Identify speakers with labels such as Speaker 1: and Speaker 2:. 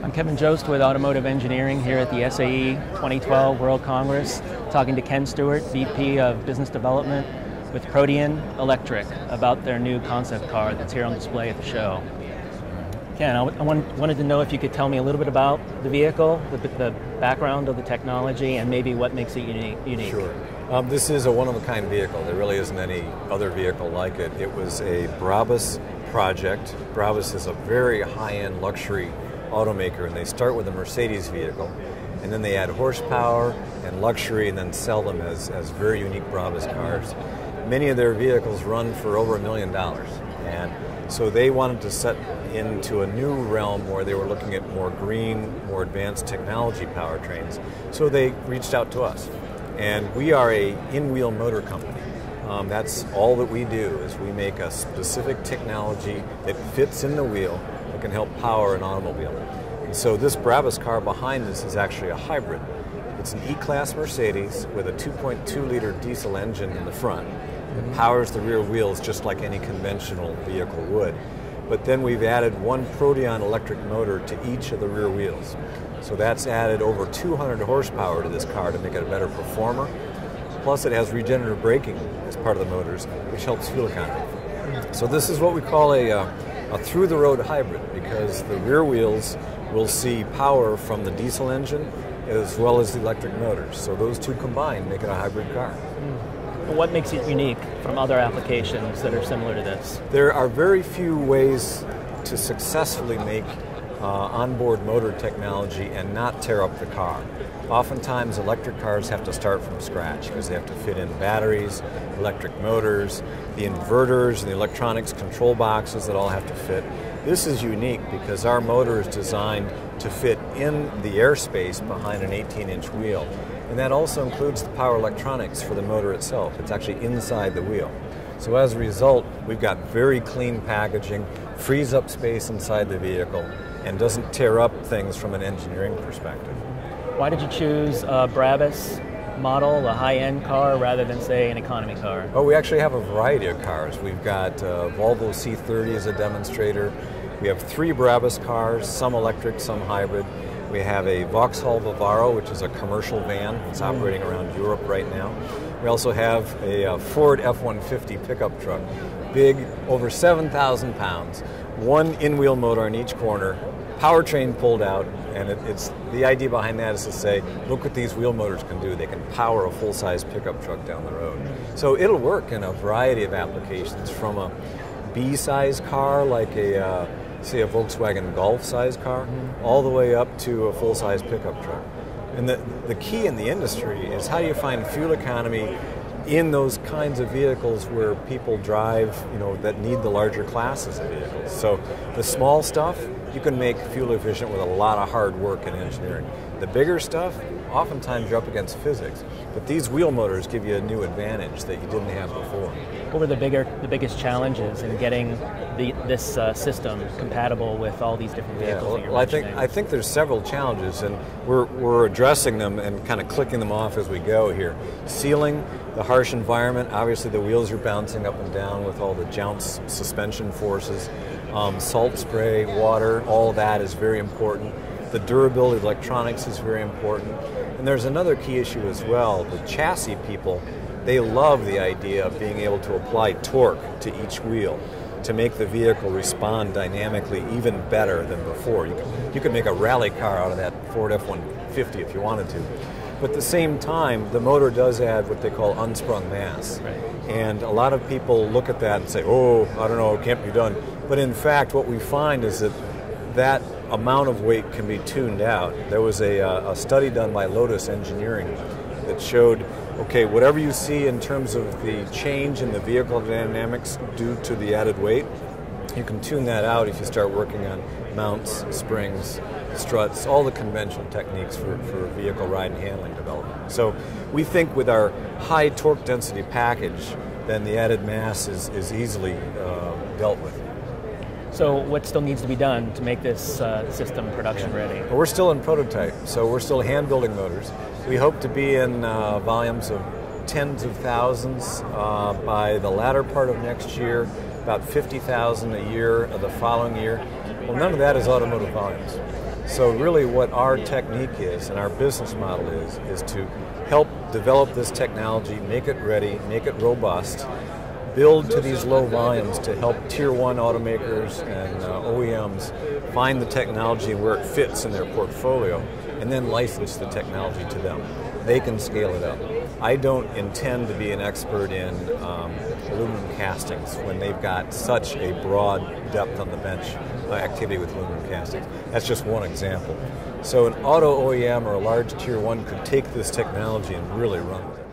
Speaker 1: I'm Kevin Jost with Automotive Engineering here at the SAE 2012 World Congress, talking to Ken Stewart, VP of Business Development with Protean Electric, about their new concept car that's here on display at the show. Ken, I wanted to know if you could tell me a little bit about the vehicle, the background of the technology, and maybe what makes it unique.
Speaker 2: Sure. This is a one-of-a-kind vehicle. There really isn't any other vehicle like it. It was a Brabus project. Brabus is a very high-end luxury automaker, and they start with a Mercedes vehicle, and then they add horsepower and luxury and then sell them as very unique Brabus cars. Many of their vehicles run for over $1 million, and so they wanted to set into a new realm where they were looking at more green, more advanced technology powertrains. So they reached out to us, and we are a in-wheel motor company. That's all that we do, is we make a specific technology that fits in the wheel that can help power an automobile. And so this Brabus car behind us is actually a hybrid. It's an E-Class Mercedes with a 2.2-liter diesel engine in the front that powers the rear wheels just like any conventional vehicle would. But then we've added one Protean Electric motor to each of the rear wheels. So that's added over 200 horsepower to this car to make it a better performer. Plus it has regenerative braking as part of the motors, which helps fuel economy. So this is what we call a through-the-road hybrid, because the rear wheels will see power from the diesel engine as well as the electric motors. So those two combined make it a hybrid car.
Speaker 1: What makes it unique from other applications that are similar to this?
Speaker 2: There are very few ways to successfully make onboard motor technology and not tear up the car. Oftentimes electric cars have to start from scratch because they have to fit in batteries, electric motors, the inverters, and the electronics control boxes that all have to fit. This is unique because our motor is designed to fit in the airspace behind an 18-inch wheel. And that also includes the power electronics for the motor itself. It's actually inside the wheel. So as a result, we've got very clean packaging, frees up space inside the vehicle, and doesn't tear up things from an engineering perspective.
Speaker 1: Why did you choose a Brabus model, a high-end car, rather than, say, an economy car?
Speaker 2: Oh, we actually have a variety of cars. We've got Volvo C30 as a demonstrator. We have 3 Brabus cars, some electric, some hybrid. We have a Vauxhall Vivaro, which is a commercial van. It's operating around Europe right now. We also have a Ford F-150 pickup truck, big, over 7,000 pounds, one in-wheel motor in each corner, powertrain pulled out, and it's the idea behind that is to say, look what these wheel motors can do. They can power a full-size pickup truck down the road. So it'll work in a variety of applications, from a B-size car like say a Volkswagen Golf-size car, all the way up to a full-size pickup truck. And the key in the industry is how do you find fuel economy in those kinds of vehicles where people drive, that need the larger classes of vehicles. So the small stuff, you can make fuel efficient with a lot of hard work and engineering. The bigger stuff, oftentimes you're up against physics. But these wheel motors give you a new advantage that you didn't have before.
Speaker 1: What were the biggest challenges in getting this system compatible with all these different vehicles that you're mentioning?
Speaker 2: I think there's several challenges, and we're addressing them and kind of clicking them off as we go here. Sealing the harsh environment, obviously the wheels are bouncing up and down with all the jounce suspension forces. Salt spray, water, all that is very important. The durability of electronics is very important. And there's another key issue as well. The chassis people, they love the idea of being able to apply torque to each wheel to make the vehicle respond dynamically even better than before. You could make a rally car out of that Ford F-150 if you wanted to. But at the same time, the motor does add what they call unsprung mass.
Speaker 1: Right.
Speaker 2: And a lot of people look at that and say, oh, I don't know, it can't be done. But in fact, what we find is that amount of weight can be tuned out. There was a study done by Lotus Engineering that showed, okay, whatever you see in terms of the change in the vehicle dynamics due to the added weight, you can tune that out if you start working on mounts, springs, struts, all the conventional techniques for vehicle ride and handling development. So we think with our high torque density package, then the added mass is easily dealt with.
Speaker 1: So what still needs to be done to make this system production ready?
Speaker 2: Well, we're still in prototype, so we're still hand building motors. We hope to be in volumes of tens of thousands by the latter part of next year. about 50,000 a year the following year. Well, none of that is automotive volumes. So really what our technique is and our business model is to help develop this technology, make it ready, make it robust, build to these low volumes to help Tier 1 automakers and OEMs find the technology where it fits in their portfolio, and then license the technology to them. They can scale it up. I don't intend to be an expert in aluminum castings when they've got such a broad depth on the bench activity with aluminum castings. That's just one example. So an auto OEM or a large Tier 1 could take this technology and really run with it.